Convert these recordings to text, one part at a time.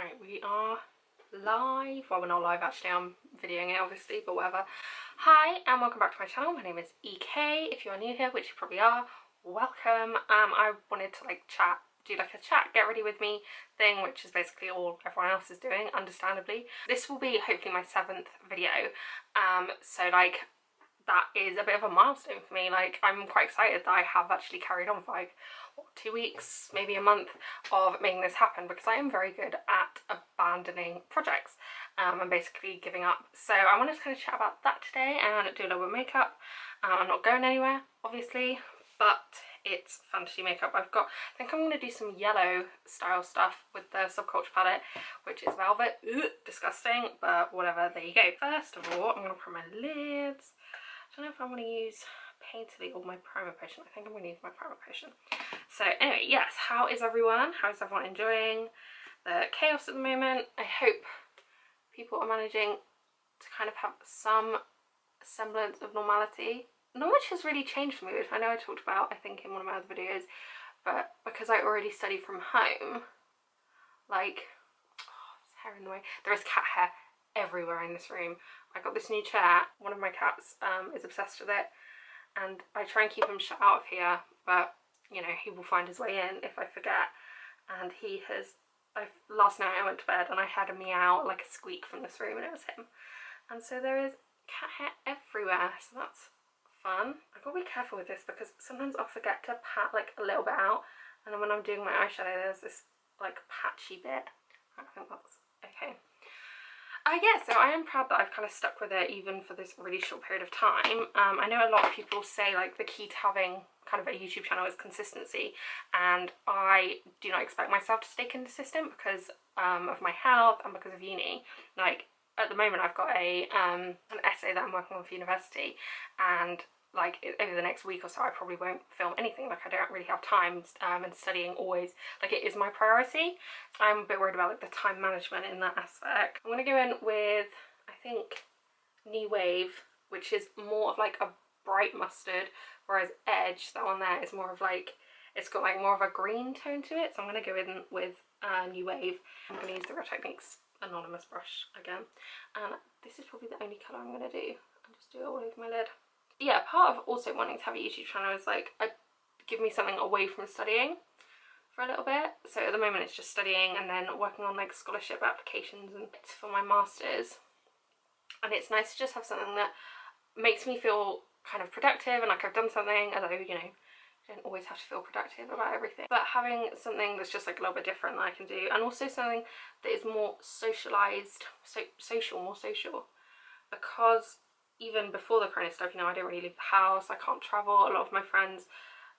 Right, we are live. Well, we're not live actually, I'm videoing it obviously, but whatever. Hi and welcome back to my channel. My name is EK. If you're new here, which you probably are, welcome. I wanted to do a chat, get ready with me thing, which is basically all everyone else is doing, understandably. This will be hopefully my 7th video. So that is a bit of a milestone for me. I'm quite excited that I have actually carried on for 2 weeks, maybe a month of making this happen, because I am very good at abandoning projects and basically giving up. So I wanted to kind of chat about that today and do a little bit of makeup. I'm not going anywhere, obviously, but it's fantasy makeup. I think I'm going to do some yellow style stuff with the Subculture palette, which is Velvet. Ugh, disgusting, but whatever, there you go. First of all, I'm going to prime my lids. I don't know if I want to use Painterly or my primer potion. I think I'm going to use my primer potion. So anyway, yes, how is everyone? How is everyone enjoying the chaos at the moment? I hope people are managing to kind of have some semblance of normality. Not much has really changed for me, which I know I talked about, I think, in one of my other videos, but because I already study from home, there's hair in the way. There is cat hair everywhere in this room. I got this new chair. One of my cats is obsessed with it, and I try and keep him shut out of here, but you know, he will find his way in if I forget. And he has, last night I went to bed and I had a meow, like a squeak from this room, and it was him. And so there is cat hair everywhere, so that's fun. I've got to be careful with this because sometimes I'll forget to pat a little bit out, and then when I'm doing my eyeshadow there's this patchy bit. I think that's okay. Yeah, so I am proud that I've kind of stuck with it even for this really short period of time. I know a lot of people say the key to having kind of a YouTube channel is consistency, and I do not expect myself to stay consistent because of my health and because of uni. At the moment I've got an essay that I'm working on for university, and over the next week or so I probably won't film anything. I don't really have time, and studying always it is my priority. So I'm a bit worried about the time management in that aspect. I'm going to go in with, I think, New Wave, which is more of a bright mustard, whereas Edge, that one there, is more of it's got more of a green tone to it. So I'm going to go in with New Wave. I'm going to use the RealTechniques anonymous brush again, and this is probably the only colour I'm going to do, and just do it all over my lid. Yeah, part of also wanting to have a YouTube channel is give me something away from studying for a little bit. So at the moment it's just studying and then working on scholarship applications and for my masters, and it's nice to just have something that makes me feel kind of productive and I've done something, although you know, you don't always have to feel productive about everything, but having something that's just a little bit different that I can do, and also something that is more socialized, more social, because even before the corona stuff, you know, I don't really leave the house, I can't travel. A lot of my friends,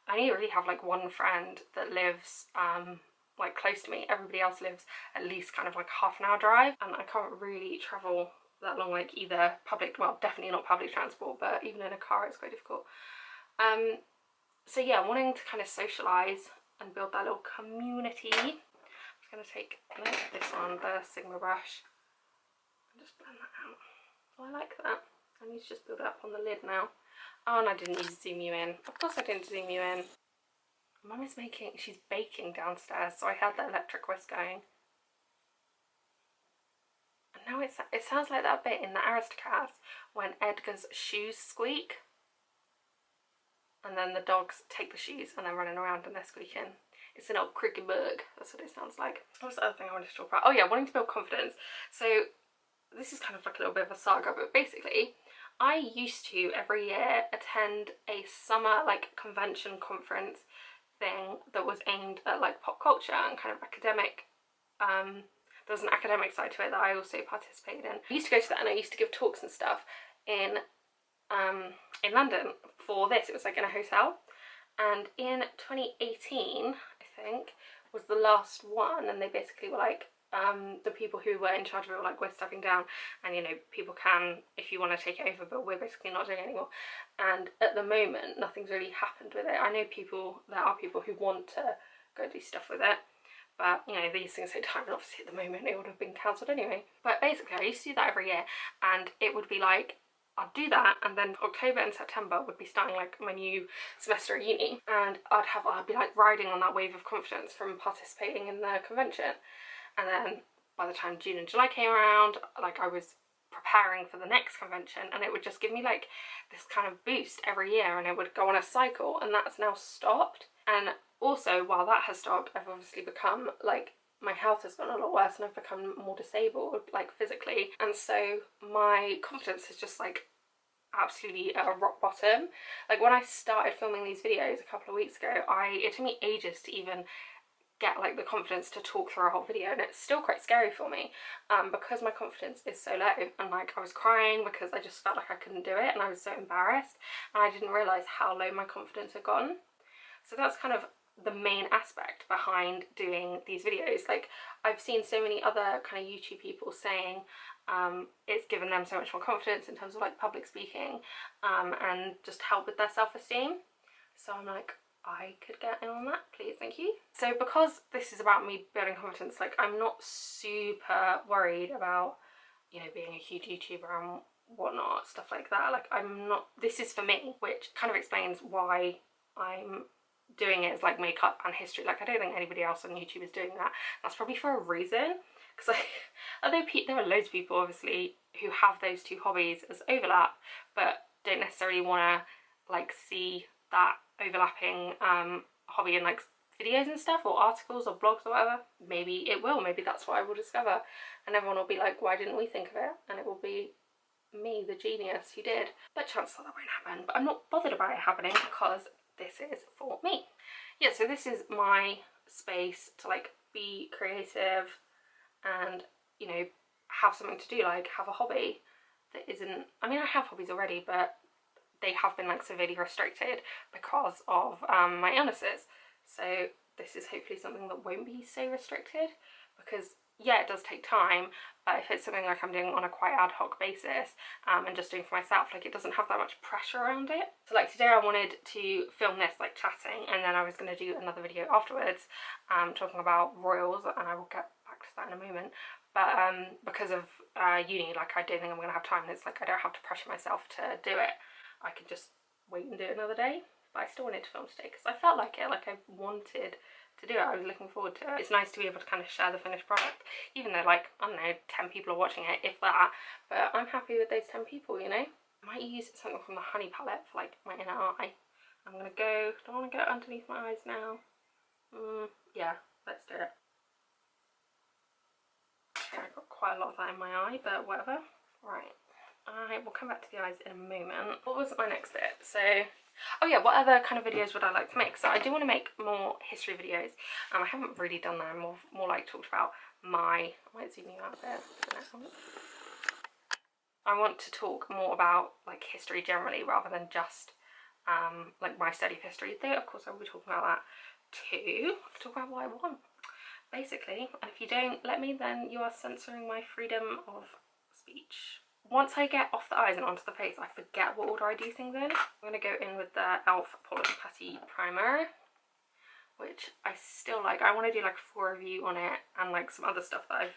I only really have one friend that lives close to me. Everybody else lives at least kind of half an hour drive, and I can't really travel that long, either public, well, definitely not public transport, but even in a car it's quite difficult. So yeah, wanting to kind of socialise and build that little community. I'm just going to take this one, the Sigma brush, and just blend that out. Oh, I like that. I need to just build it up on the lid now. Oh, and I didn't use zoom you in. Of course I didn't zoom you in. Mum is she's baking downstairs, so I had the electric whisk going. And now it sounds like that bit in the Aristocats when Edgar's shoes squeak, and then the dogs take the shoes and they're running around and they're squeaking. It's an old cricket bug, that's what it sounds like. What's the other thing I wanted to talk about? Oh yeah, wanting to build confidence. So this is kind of a little bit of a saga, but basically I used to every year attend a summer convention conference thing that was aimed at pop culture and kind of academic. There was an academic side to it that I also participated in. I used to go to that, and I used to give talks and stuff in London for this. It was in a hotel, and in 2018 I think was the last one, and they basically were the people who were in charge of it were we're stepping down, and you know, people can, if you want to take it over, but we're basically not doing it anymore. And at the moment nothing's really happened with it. I know there are people who want to go do stuff with it, but you know, these things take time, and obviously at the moment it would have been cancelled anyway. But basically I used to do that every year, and it would be I'd do that, and then October and September would be starting my new semester at uni, and I'd be riding on that wave of confidence from participating in the convention. And then by the time June and July came around, like I was preparing for the next convention, and it would just give me like this kind of boost every year, and it would go on a cycle, and that's now stopped. And also, while that has stopped, I've obviously become like, my health has gotten a lot worse and I've become more disabled, like physically, and so my confidence is just like absolutely at a rock bottom. Like when I started filming these videos a couple of weeks ago, it took me ages to even get like the confidence to talk through a whole video, and it's still quite scary for me because my confidence is so low, and like I was crying because I just felt like I couldn't do it and I was so embarrassed, and I didn't realise how low my confidence had gotten. So that's kind of the main aspect behind doing these videos. Like I've seen so many other kind of YouTube people saying it's given them so much more confidence in terms of like public speaking and just help with their self-esteem. So I'm like, I could get in on that, please, thank you. So because this is about me building confidence, like I'm not super worried about, you know, being a huge YouTuber and whatnot, stuff like that. Like I'm not, this is for me, which kind of explains why I'm doing it as like makeup and history. Like I don't think anybody else on YouTube is doing that. That's probably for a reason, because like, although there are loads of people obviously who have those two hobbies as overlap, but don't necessarily want to like see that overlapping hobby in like videos and stuff, or articles or blogs or whatever. Maybe it will, maybe that's what I will discover, and everyone will be like, why didn't we think of it? And it will be me, the genius, who did. But chances are that won't happen, but I'm not bothered about it happening because this is for me. Yeah, so this is my space to like be creative and, you know, have something to do, like have a hobby that isn't, I mean I have hobbies already, but they have been like severely restricted because of my illnesses. So this is hopefully something that won't be so restricted, because yeah, it does take time, but if it's something like I'm doing on a quite ad hoc basis and just doing for myself, like it doesn't have that much pressure around it. So like today I wanted to film this like chatting, and then I was going to do another video afterwards talking about royals, and I will get back to that in a moment. But because of uni, like I don't think I'm going to have time, and it's like I don't have to pressure myself to do it. I could just wait and do it another day, but I still wanted to film today because I felt like it, like I wanted to do it. I was looking forward to it. It's nice to be able to kind of share the finished product, even though like, I don't know, 10 people are watching it, if that, but I'm happy with those 10 people, you know. I might use something from the Honey palette for like my inner eye. I'm gonna go, do I want to go underneath my eyes now? Yeah, let's do it. Okay, I've got quite a lot of that in my eye, but whatever. Right. I will come back to the eyes in a moment. What was my next bit? So, oh yeah, what other kind of videos would I like to make? So I do want to make more history videos. I haven't really done that. I'm more like talked about my, I might zoom you out there. I want to talk more about like history generally rather than just like my study of history. Though of course I will be talking about that too. I'll talk about what I want, basically. And if you don't let me, then you are censoring my freedom of speech. Once I get off the eyes and onto the face, I forget what order I do things in. I'm going to go in with the e.l.f. Poreless Putty Primer, which I still like. I want to do like a full review on it, and like some other stuff that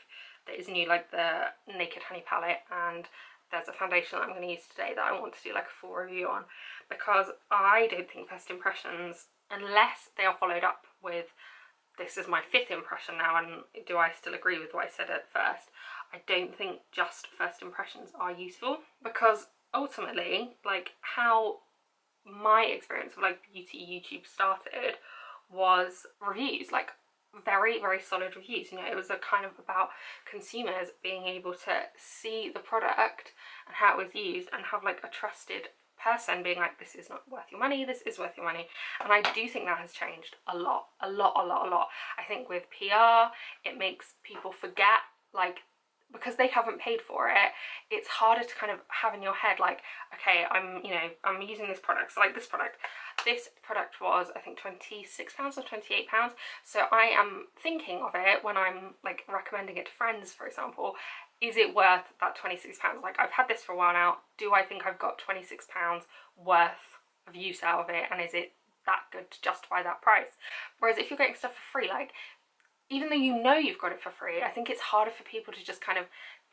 is new, like the Naked Honey palette, and there's a foundation that I'm going to use today that I want to do like a full review on, because I don't think first impressions, unless they are followed up with, this is my 5th impression now and do I still agree with what I said at first, I don't think just first impressions are useful, because ultimately, like how my experience of like beauty YouTube started was reviews, like very, very solid reviews. You know, it was a kind of about consumers being able to see the product and how it was used and have like a trusted person being like, this is not worth your money, this is worth your money. And I do think that has changed a lot. I think with PR, it makes people forget, like, because they haven't paid for it, it's harder to kind of have in your head like, okay, I'm using this product. So like this product was I think £26 or £28, so I am thinking of it when I'm like recommending it to friends, for example. Is it worth that £26? Like, I've had this for a while now, do I think I've got £26 worth of use out of it, and is it that good to justify that price? Whereas if you're getting stuff for free, like, even though you know you've got it for free, I think it's harder for people to just kind of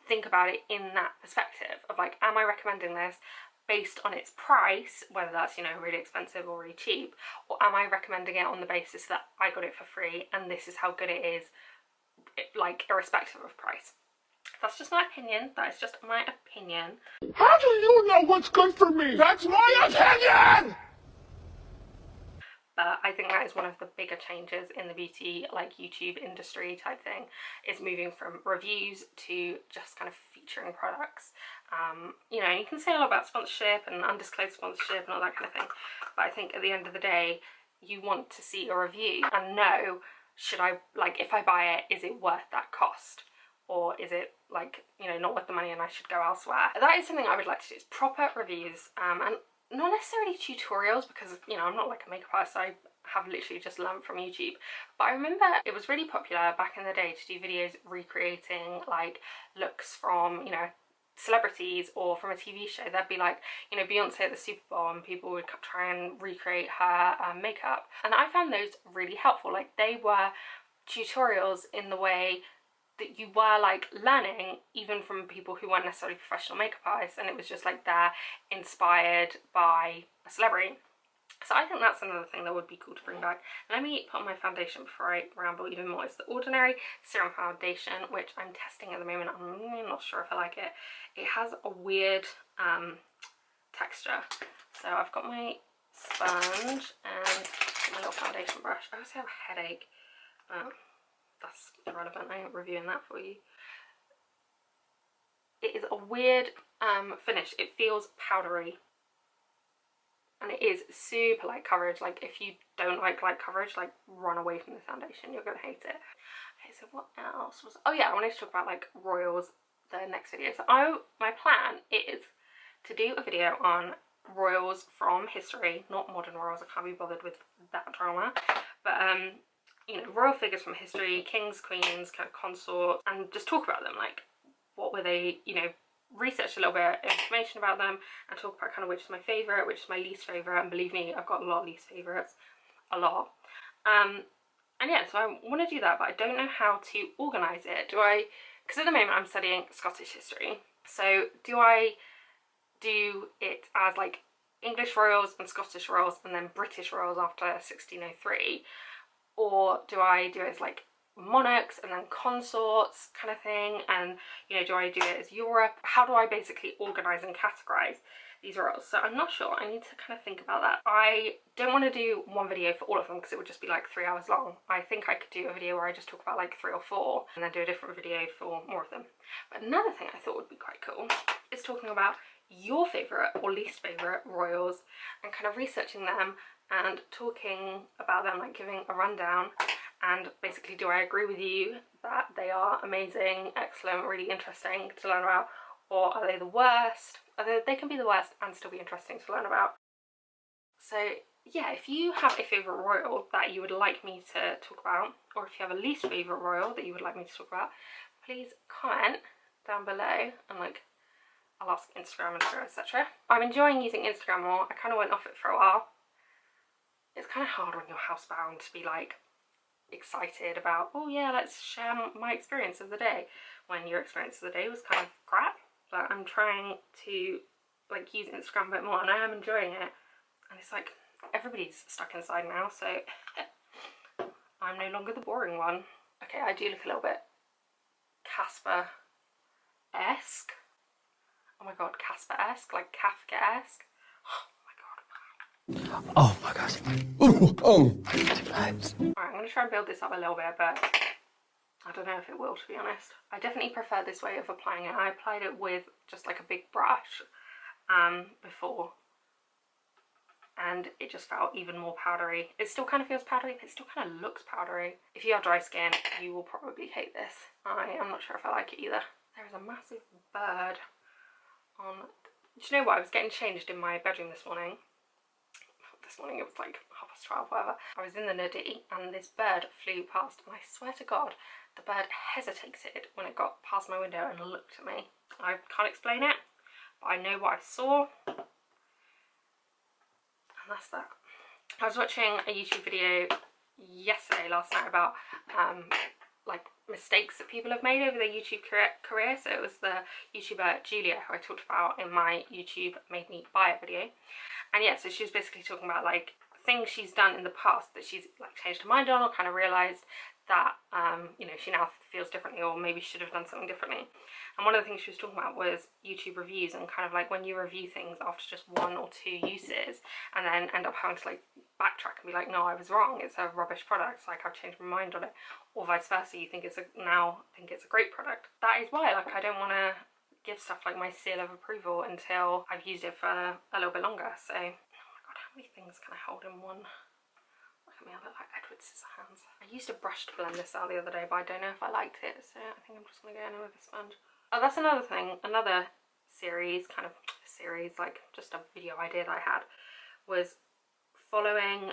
think about it in that perspective of like, am I recommending this based on its price, whether that's, you know, really expensive or really cheap, or am I recommending it on the basis that I got it for free and this is how good it is like irrespective of price. That's just my opinion. That is just my opinion. How do you know what's good for me? That's my opinion! But I think that is one of the bigger changes in the beauty, like YouTube industry type thing, is moving from reviews to just kind of featuring products. You know, you can say a lot about sponsorship and undisclosed sponsorship and all that kind of thing, but I think at the end of the day, you want to see a review and know, should I, like, if I buy it, is it worth that cost? Or is it, like, you know, not worth the money and I should go elsewhere? That is something I would like to do, is proper reviews, and not necessarily tutorials, because, you know, I'm not like a makeup artist, so I have literally just learned from YouTube. But I remember it was really popular back in the day to do videos recreating like looks from, you know, celebrities or from a TV show. There'd be like, you know, Beyonce at the Super Bowl and people would try and recreate her makeup. And I found those really helpful. Like, they were tutorials in the way that you were like learning even from people who weren't necessarily professional makeup artists, and it was just like they're inspired by a celebrity. So I think that's another thing that would be cool to bring back. Let me put on my foundation before I ramble even more. It's the Ordinary Serum Foundation, which I'm testing at the moment. I'm not sure if I like it. It has a weird texture. So I've got my sponge and my little foundation brush. I also have a headache. That's irrelevant, I ain't reviewing that for you. It is a weird finish. It feels powdery. And it is super light coverage. Like, if you don't like light coverage, like, run away from the foundation. You're gonna hate it. Okay, so what else was... Oh yeah, I wanted to talk about, like, royals the next video. So my plan is to do a video on royals from history, not modern royals. I can't be bothered with that drama. But, you know, royal figures from history, kings, queens, kind of consorts, and just talk about them. Like, what were they, you know, research a little bit of information about them and talk about kind of which is my favourite, which is my least favourite. And believe me, I've got a lot of least favourites. A lot. And yeah, so I want to do that, but I don't know how to organise it. Because at the moment I'm studying Scottish history. So do I do it as like English royals and Scottish royals and then British royals after 1603? Or do I do it as like monarchs and then consorts kind of thing? And, you know, do I do it as Europe? How do I basically organise and categorise these royals? So I'm not sure. I need to kind of think about that. I don't want to do one video for all of them because it would just be like 3 hours long. I think I could do a video where I just talk about like 3 or 4 and then do a different video for more of them. But another thing I thought would be quite cool is talking about your favourite or least favourite royals and kind of researching them and talking about them, like giving a rundown, and basically, do I agree with you that they are amazing, excellent, really interesting to learn about, or are they the worst? They can be the worst and still be interesting to learn about. So yeah, if you have a favourite royal that you would like me to talk about, or if you have a least favourite royal that you would like me to talk about, please comment down below, and like I'll ask Instagram and Twitter, etc. I'm enjoying using Instagram more. I kind of went off it for a while. It's kind of hard when you're housebound to be like excited about, oh yeah, let's share my experience of the day, when your experience of the day was kind of crap. But I'm trying to like use Instagram a bit more, and I am enjoying it. And it's like everybody's stuck inside now, so I'm no longer the boring one. Okay, I do look a little bit Casper-esque. Oh my god, Casper-esque, like Kafka-esque. Oh my god. Ooh, Alright, I'm going to try and build this up a little bit, but I don't know if it will, to be honest. I definitely prefer this way of applying it. I applied it with just like a big brush before, and it just felt even more powdery. It still kind of feels powdery, but it still kind of looks powdery. If you have dry skin, you will probably hate this. I am not sure if I like it either. There is a massive bird on... Do you know what? I was getting changed in my bedroom this morning. This morning it was like 12:30, whatever. I was in the nudie and this bird flew past, and I swear to god the bird hesitated when it got past my window and looked at me. I can't explain it, but I know what I saw, and that's that. I was watching a YouTube video last night about like mistakes that people have made over their YouTube career. So it was the YouTuber Julia, who I talked about in my YouTube Made Me Buy It video. And yeah, so she was basically talking about like things she's done in the past that she's like changed her mind on, or kind of realised that, you know, she now feels differently, or maybe should have done something differently. And one of the things she was talking about was YouTube reviews, and kind of like when you review things after just 1 or 2 uses and then end up having to like backtrack and be like, no, I was wrong, it's a rubbish product, like I've changed my mind on it, or vice versa, you think it's now think it's a great product. That is why, like, I don't want to give stuff like my seal of approval until I've used it for a little bit longer. So, oh my god, how many things can I hold in one? Look at me, I look like Edward Scissorhands. I used a brush to blend this out the other day, but I don't know if I liked it, so I think I'm just going to go in with a sponge. Oh, that's another thing, another series, kind of series, like just a video idea that I had, was following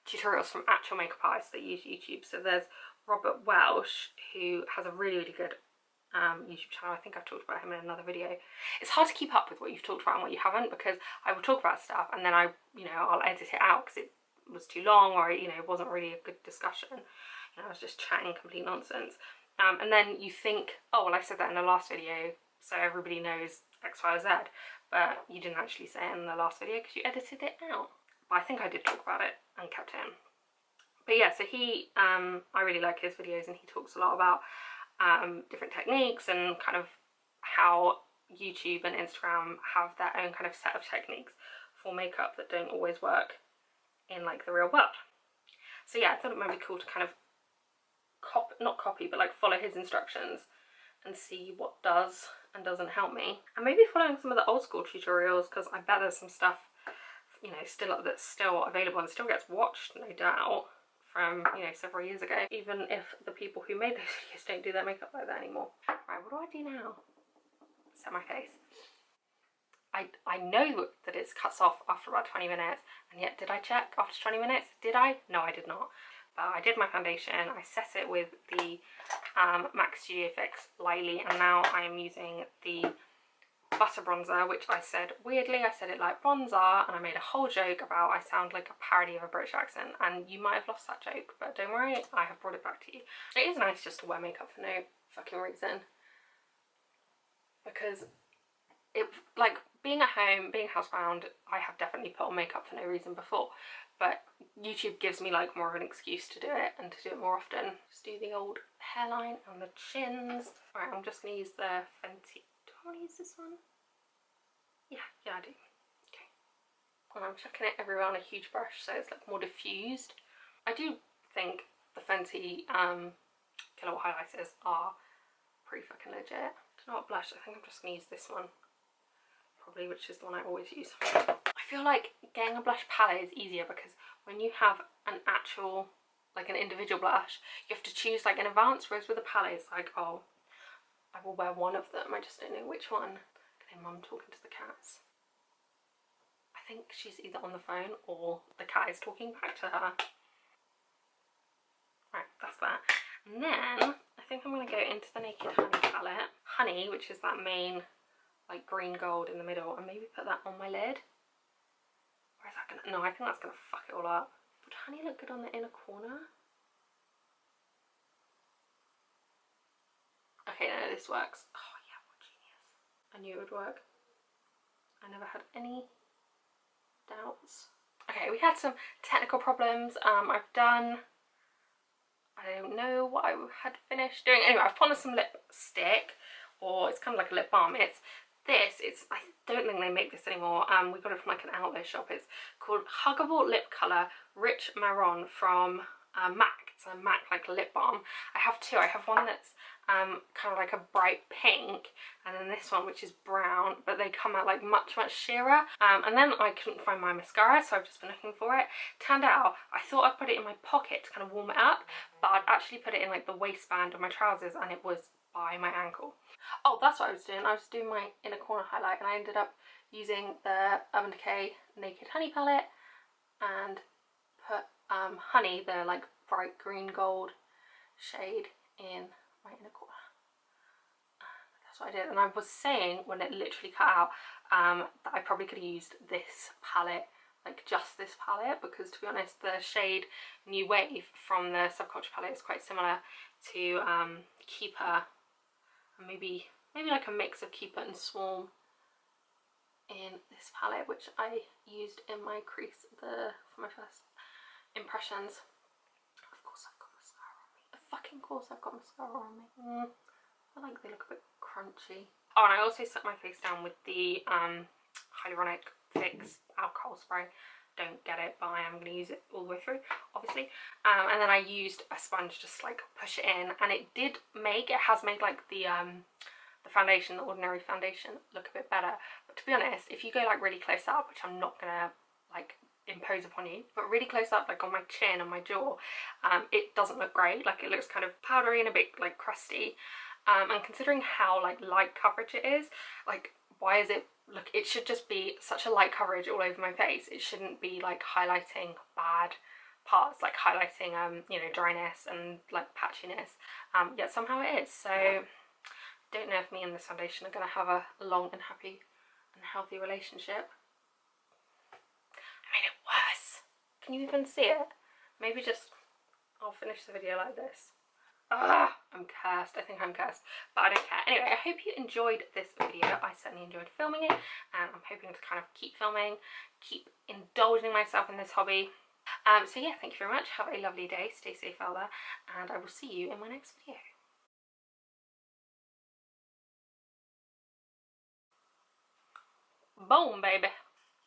tutorials from actual makeup artists that use YouTube. So there's Robert Welsh, who has a really, really good YouTube channel. I think I've talked about him in another video. It's hard to keep up with what you've talked about and what you haven't, because I will talk about stuff and then I'll edit it out because it was too long, or it wasn't really a good discussion. I was just chatting complete nonsense. And then you think, oh well, I said that in the last video, so everybody knows X, Y, or Z, but you didn't actually say it in the last video because you edited it out. But I think I did talk about it and kept it in. But yeah, so he, I really like his videos, and he talks a lot about different techniques and kind of how YouTube and Instagram have their own kind of set of techniques for makeup that don't always work in like the real world. So yeah, I thought it might be cool to kind of not copy, but like follow his instructions and see what does and doesn't help me, and maybe following some of the old school tutorials, because I bet there's some stuff, you know, that's still available and still gets watched, no doubt, from, you know, several years ago, even if the people who made those videos don't do their makeup like that anymore. Right, what do I do now? Set my face. I know that it cuts off after about 20 minutes, and yet did I check after 20 minutes? Did I? No, I did not. But I did my foundation, I set it with the MAC StudioFix lightly, and now I am using the butter bronzer, which I said, weirdly, I said it like bronzer, and I made a whole joke about I sound like a parody of a British accent, and you might have lost that joke, but don't worry, I have brought it back to you. It is nice just to wear makeup for no fucking reason, because it, like, being at home, being housebound, I have definitely put on makeup for no reason before, but YouTube gives me like more of an excuse to do it, and to do it more often. Just do the old hairline and the chins. Alright, I'm just going to use the Fenty. Do I want to use this one? Yeah, I do. Okay. And I'm chucking it everywhere on a huge brush so it's like more diffused. I do think the Fenty Killawatt highlighters are pretty fucking legit. I don't know what blush, I think I'm just going to use this one, probably, which is the one I always use. I feel like getting a blush palette is easier, because when you have an actual, like an individual blush, you have to choose like in advance, whereas with a palette it's like, oh, I will wear one of them, I just don't know which one. Okay, Mum talking to the cats. I think she's either on the phone or the cat is talking back to her. Right, that's that. And then I think I'm going to go into the Naked Honey palette. Honey, which is that main like green gold in the middle, and maybe put that on my lid. Or is that gonna, no, I think that's gonna fuck it all up. Would honey look good on the inner corner? Okay, no, this works. Oh yeah, what genius. I knew it would work. I never had any doubts. Okay, we had some technical problems. I've done, I don't know what I had finished doing. Anyway, I've put on some lipstick, or it's kind of like a lip balm. It's I don't think they make this anymore. We got it from like an outlet shop. It's called Huggable Lip Colour Rich Marron from MAC. It's a MAC like lip balm. I have two. I have one that's kind of like a bright pink, and then this one which is brown, but they come out like much sheerer. And then I couldn't find my mascara, so I've just been looking for it. Turned out I thought I'd put it in my pocket to kind of warm it up, but I'd actually put it in like the waistband of my trousers, and it was by my ankle. Oh, that's what I was doing. I was doing my inner corner highlight, and I ended up using the Urban Decay Naked Honey palette and put honey, the like bright green gold shade, in my inner corner. That's what I did. And I was saying when it literally cut out that I probably could have used this palette, like just this palette, because to be honest, the shade New Wave from the Subculture palette is quite similar to Keeper, and maybe like a mix of Keeper and Swarm in this palette, which I used in my crease for my first impressions. Of course I've got mascara. fucking course I've got mascara on me. I like they look a bit crunchy. Oh, and I also set my face down with the Hyaluronic Fix alcohol spray. Don't get it, but I am going to use it all the way through, obviously. And then I used a sponge just like push it in, and it has made like the foundation, the ordinary foundation, look a bit better. But to be honest, if you go like really close up, which I'm not gonna like impose upon you, but really close up, like on my chin and my jaw, it doesn't look great. Like it looks kind of powdery and a bit like crusty. And considering how like light coverage it is, like why is it, look, it should just be such a light coverage all over my face. It shouldn't be like highlighting bad parts, like highlighting you know, dryness and like patchiness, yet somehow it is. So I don't know if me and this foundation are going to have a long and happy and healthy relationship. I made it worse. Can you even see it? Maybe just I'll finish the video like this. Ah, I'm cursed. I think I'm cursed, but I don't care. Anyway, I hope you enjoyed this video. I certainly enjoyed filming it, and I'm hoping to kind of keep filming, keep indulging myself in this hobby. So yeah, thank you very much. Have a lovely day. Stay safe out there, and I will see you in my next video. Boom, baby.